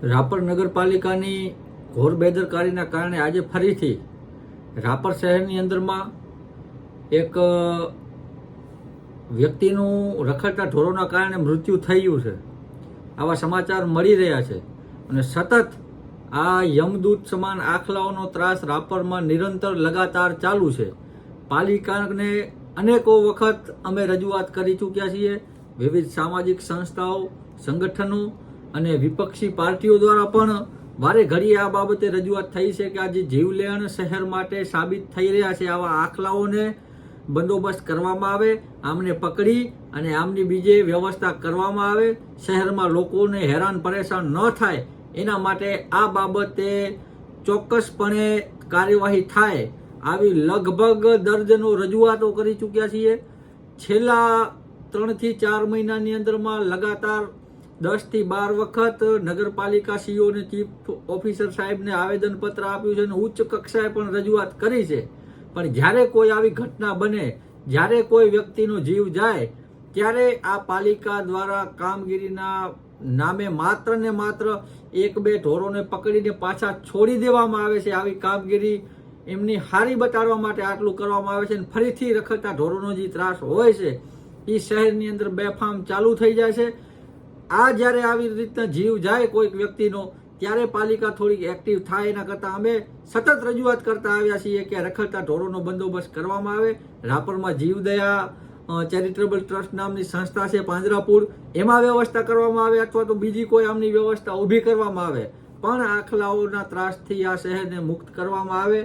રાપર નગરપાલિકાની ઘોર બેદરકારીના કારણે આજે ફરીથી રાપર શહેરની અંદરમાં એક વ્યક્તિનું રખડતા ઢોરોના કારણે મૃત્યુ થયું છે. આવા સમાચાર મળી રહ્યા છે અને સતત આ યમદૂત સમાન આખલાઓનો ત્રાસ રાપરમાં નિરંતર લગાતાર ચાલુ છે. પાલિકાને અનેકો વખત અમે રજૂઆત કરી ચૂક્યા છીએ. વિવિધ સામાજિક સંસ્થાઓ, સંગઠનો અને વિપક્ષી પાર્ટીઓ દ્વારા પણ વારે ઘડીએ આ બાબતે રજૂઆત થઈ છે કે આજે જીવલેણ શહેર માટે સાબિત થઈ રહ્યા છે. આવા આખલાઓને બંદોબસ્ત કરવામાં આવે, આમને પકડી અને આમની બીજે વ્યવસ્થા કરવામાં આવે, શહેરમાં લોકોને હેરાન પરેશાન ન થાય એના માટે આ બાબતે ચોક્કસપણે કાર્યવાહી થાય આવી લગભગ દર્જનો રજૂઆતો કરી ચૂક્યા છીએ. છેલ્લા 3 થી 4 મહિનાની અંદરમાં લગાતાર 10 થી 12 વખત નગરપાલિકા સીઓ અને ચીફ ઓફિસર સાહેબને આવેદનપત્ર આપ્યું છે અને ઉચ્ચ કક્ષાએ પણ રજૂઆત કરી છે. પણ જ્યારે કોઈ આવી ઘટના બને, જ્યારે કોઈ વ્યક્તિનો જીવ જાય, ત્યારે આ પાલિકા દ્વારા કામગીરીના નામે માત્ર ને માત્ર 1-2 ઢોરોને પકડીને પાછા છોડી દેવામાં આવે છે. આવી કામગીરી એમની હારી બતાડવા માટે આટલું કરવામાં આવે છે અને ફરીથી રખડતા ઢોરોનો જે ત્રાસ હોય છે એ શહેરની અંદર બેફામ ચાલુ થઈ જાય છે. આ જ્યારે આવી રીતના જીવ જાય કોઈક વ્યક્તિનો, ત્યારે પાલિકા થોડીક એક્ટિવ થાય. એના કરતાં અમે સતત રજૂઆત કરતા આવ્યા છીએ કે રખડતા ઢોરોનો બંદોબસ્ત કરવામાં આવે. રાપરમાં જીવદયા ચેરિટેબલ ટ્રસ્ટ નામની સંસ્થા છે પાંજરાપુર, એમાં વ્યવસ્થા કરવામાં આવે અથવા તો બીજી કોઈ આમની વ્યવસ્થા ઊભી કરવામાં આવે, પણ આખલાઓના ત્રાસથી આ શહેરને મુક્ત કરવામાં આવે.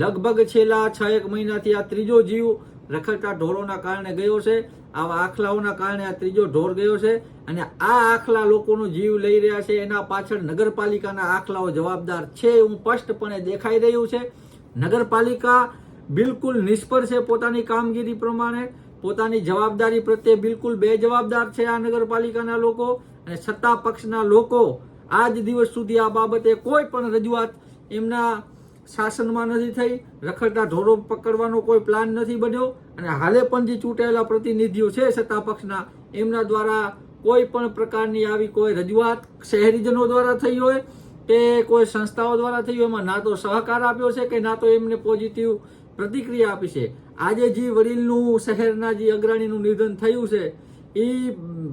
લગભગ છેલ્લા 6-1 મહિનાથી આ ત્રીજો જીવ રખડતા ઢોરોના કારણે ગયો છે. આવા આખલાઓના કારણે આ ત્રીજો ઢોર ગયો છે અને આ આખલા લોકોનો જીવ લઈ રહ્યા છે. એના પાછળ નગરપાલિકાના આખલાઓ જવાબદાર છે એવું સ્પષ્ટપણે દેખાઈ રહ્યું છે. નગરપાલિકા બિલકુલ નિષ્ફળ છે પોતાની કામગીરી પ્રમાણે, પોતાની જવાબદારી પ્રત્યે બિલકુલ બેજવાબદાર છે આ નગરપાલિકાના લોકો. અને સત્તા પક્ષના લોકો આજ દિવસ સુધી આ બાબતે કોઈ પણ રજૂઆત એમના શાસનમાં નથી થઈ. રખડતા ઢોરો પકડવાનો કોઈ પ્લાન નથી બન્યો અને હાલે પણ જે ચૂંટાયેલા પ્રતિનિધિઓ છે સત્તા પક્ષના, એમના દ્વારા કોઈ પણ પ્રકારની આવી કોઈ રજૂઆત શહેરીજનો દ્વારા થઈ હોય કે કોઈ સંસ્થાઓ દ્વારા થઈ હોય, એમાં ના તો સહકાર આપ્યો છે કે ના તો એમને પોઝિટિવ પ્રતિક્રિયા આપી છે. આજે જે વડીલનું શહેરના જે અગ્રણીનું નિધન થયું છે એ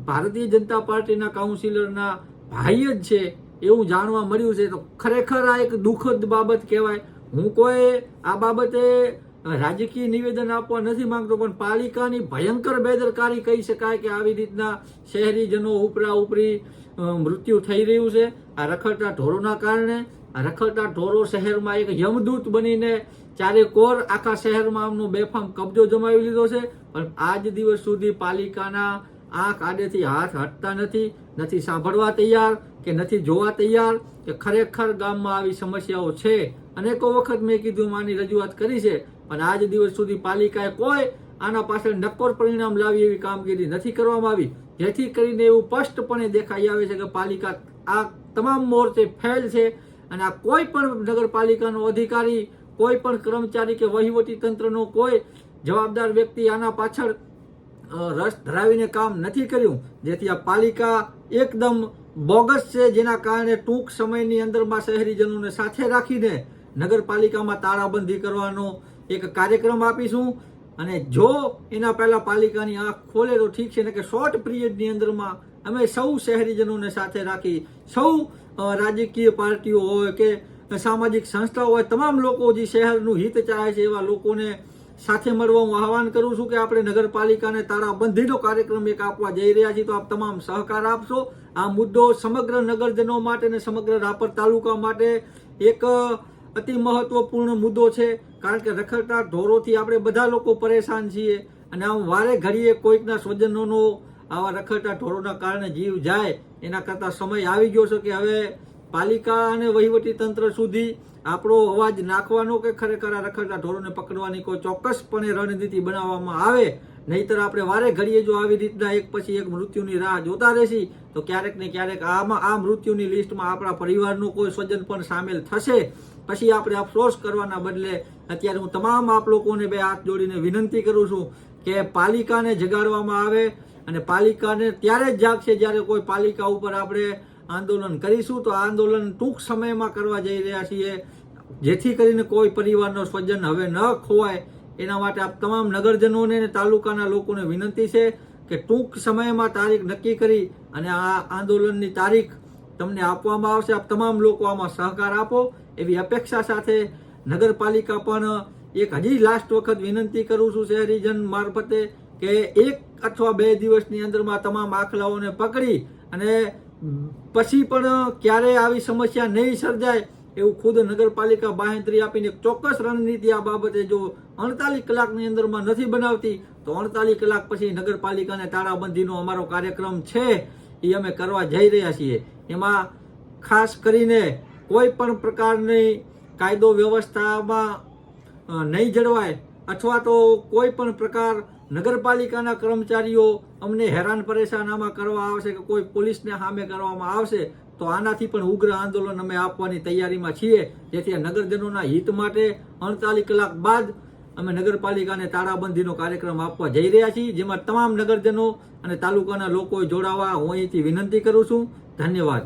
ભારતીય જનતા પાર્ટીના કાઉન્સિલરના ભાઈ જ છે એવું જાણવા મળ્યું છે. તો ખરેખર આ એક દુઃખદ બાબત કહેવાય. હું કોઈ આ બાબતે રાજકીય નિવેદન આપવા નથી માંગતો, પણ પાલિકાની ભયંકર બેદરકારી કહી શકાય કે આવી રીતના શહેરીજનો ઉપરા ઉપરી મૃત્યુ થઈ રહ્યું છે આ રખડતા ઢોરોના કારણે. આ રખડતા ઢોરો શહેરમાં એક યમદૂત બનીને ચારેકોર આખા શહેરમાં આમનો બેફામ કબજો જમાવી લીધો છે. પણ આજ દિવસ સુધી પાલિકાના આંખ આડેથી હાથ હટતા નથી સાંભળવા તૈયાર કે નથી જોવા તૈયાર કે ખરેખર ગામમાં આવી સમસ્યાઓ છે. અનેકો વખત મેં કીધું, આની રજૂઆત કરી છે, પણ આજ દિવસ સુધી પાલિકાએ કોઈ આના પાછળ નક્કોર પરિણામ લાવી એવી કામગીરી નથી કરવામાં આવી. જેથી કરીને એવું સ્પષ્ટપણે દેખાઈ આવે છે કે પાલિકા આ તમામ મોરચે ફેલ છે અને આ કોઈ પણ નગરપાલિકાનો અધિકારી, કોઈ પણ કર્મચારી કે વહીવટી તંત્રનો કોઈ જવાબદાર વ્યક્તિ આના પાછળ રસ ધરાવીને કામ નથી કર્યું. જેથી આ પાલિકા એકદમ બોગસ છે, જેના કારણે ટૂંક સમયની અંદરમાં શહેરીજનોને સાથે રાખીને નગરપાલિકામાં તાળાબંધી કરવાનો એક કાર્યક્રમ આપીશું. અને જો એના પહેલા પાલિકાની આંખ ખોલે તો ઠીક છે, ને કે શોર્ટ પીરિયડની અંદરમાં અમે સૌ શહેરીજનોને સાથે રાખી, સૌ રાજકીય પાર્ટીઓ હોય કે સામાજિક સંસ્થાઓ હોય, તમામ લોકો જે શહેરનું હિત ચાહે છે એવા લોકોને સાથે મળવા હું આહવાન કરું છું કે આપણે નગરપાલિકાને તાળાબંધીનો કાર્યક્રમ એક આપવા જઈ રહ્યા છીએ. તો આપ તમામ સહકાર આપશો. આ મુદ્દો સમગ્ર નગરજનો માટે અને સમગ્ર રાપર તાલુકા માટે એક અતિ મહત્વપૂર્ણ મુદ્દો છે. કારણ કે રખડતા ઢોરોથી આપણે બધા લોકો પરેશાન છીએ અને આમ વારે ઘડીએ કોઈકના સ્વજનોનો આવા રખડતા ઢોરોના કારણે જીવ જાય. એના કરતાં સમય આવી ગયો છે કે હવે પાલિકા અને વહીવટી તંત્ર સુધી આપણો અવાજ નાખવાનો કે ખરેખર આ રખડતા ઢોરોને પકડવાની કોઈ ચોક્કસપણે રણનીતિ બનાવવામાં આવે. નહીતર આપણે વારે ઘડીએ જો આવી રીતના એક પછી એક મૃત્યુની રાહ જોતા રહેશી તો ક્યારેક ને ક્યારેક આ મૃત્યુની લિસ્ટમાં આપણા પરિવારનો કોઈ સ્વજન પણ સામેલ થશે. પછી આપણે અફસોસ કરવાના બદલે અત્યારે હું તમામ આપ લોકોને 2 હાથ જોડીને વિનંતી કરું છું કે પાલિકાને જગાડવામાં આવે અને પાલિકાને ત્યારે જ જાગશે જ્યારે કોઈ પાલિકા ઉપર આપણે આંદોલન કરીશું. તો આ આંદોલન ટૂંક સમયમાં કરવા જઈ રહ્યા છીએ, જેથી કરીને કોઈ પરિવારનો સ્વજન હવે ન ખોવાય. એના માટે આપ તમામ નગરજનોને અને તાલુકાના લોકોને વિનંતી છે કે ટૂંક સમયમાં તારીખ નક્કી કરી અને આ આંદોલનની તારીખ તમને આપવામાં આવશે. આપ તમામ લોકો આમાં સહકાર આપો એવી અપેક્ષા સાથે નગરપાલિકા પણ એક હજી લાસ્ટ વખત વિનંતી કરું છું શહેરીજન મારફતે કે 1 અથવા 2 દિવસની અંદરમાં તમામ આખલાઓને પકડી અને પછી પણ ક્યારેય આવી સમસ્યા નહીં સર્જાય એવું ખુદ નગરપાલિકા બાંહેધરી આપીને એક ચોક્કસ રણનીતિ આ બાબતે જો 48 કલાકની અંદરમાં નથી બનાવતી તો 48 કલાક પછી નગરપાલિકાને તાળાબંધીનો અમારો કાર્યક્રમ છે એ અમે કરવા જઈ રહ્યા છીએ. એમાં ખાસ કરીને કોઈ પણ પ્રકારની કાયદો વ્યવસ્થામાં નહીં જળવાય અથવા તો કોઈ પણ પ્રકાર નગરપાલિકાના કર્મચારીઓ અમને હેરાન પરેશાન આમાં કરવા આવશે કે કોઈ પોલીસને સામે કરવામાં આવશે તો આનાથી પણ ઉગ્ર આંદોલન અમે આપવાની તૈયારીમાં છીએ. જેથી નગરજનોના હિત માટે 48 કલાક બાદ અમે નગરપાલિકાને તાળાબંધીનો કાર્યક્રમ આપવા જઈ રહ્યા છીએ, જેમાં તમામ નગરજનો અને તાલુકાના લોકોએ જોડાવા હું અહીંથી વિનંતી કરું છું. ધન્યવાદ.